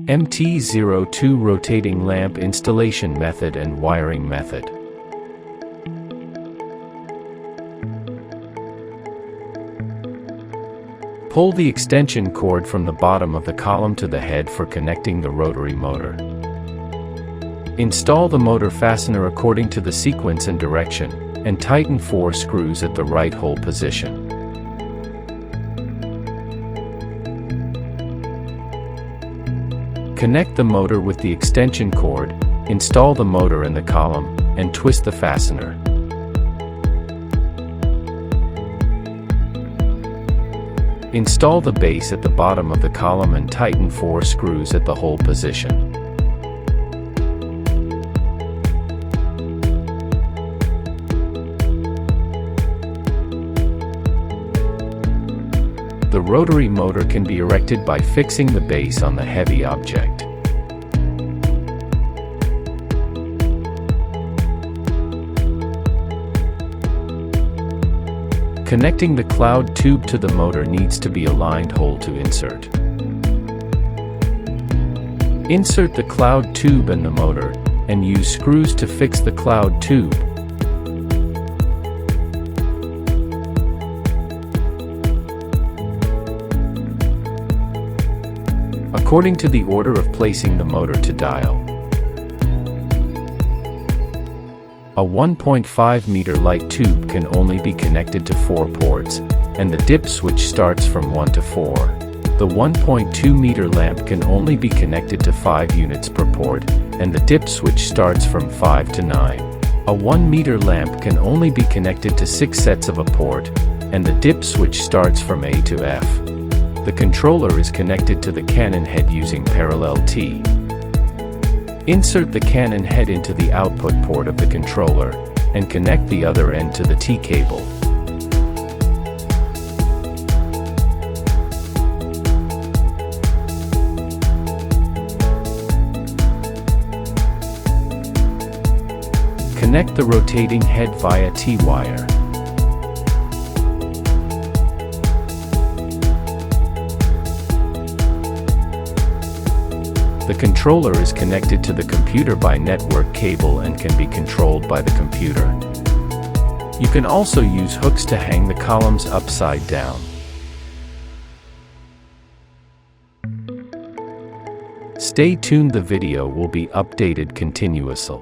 MT02 rotating lamp installation method and wiring method. Pull the extension cord from the bottom of the column to the head for connecting the rotary motor. Install the motor fastener according to the sequence and direction, and tighten 4 screws at the right hole position. Connect the motor with the extension cord, install the motor in the column, and twist the fastener. Install the base at the bottom of the column and tighten 4 screws at the hole position. The rotary motor can be erected by fixing the base on the heavy object. Connecting the cloud tube to the motor needs to be aligned hole to insert. Insert the cloud tube in the motor, and use screws to fix the cloud tube. According to the order of placing the motor to dial. A 1.5 meter light tube can only be connected to 4 ports, and the dip switch starts from 1 to 4. The 1.2 meter lamp can only be connected to 5 units per port, and the dip switch starts from 5 to 9. A 1 meter lamp can only be connected to 6 sets of a port, and the dip switch starts from A to F. The controller is connected to the Canon head using parallel T. Insert the Canon head into the output port of the controller, and connect the other end to the T cable. Connect the rotating head via T-wire. The controller is connected to the computer by network cable and can be controlled by the computer. You can also use hooks to hang the columns upside down. Stay tuned, the video will be updated continuously.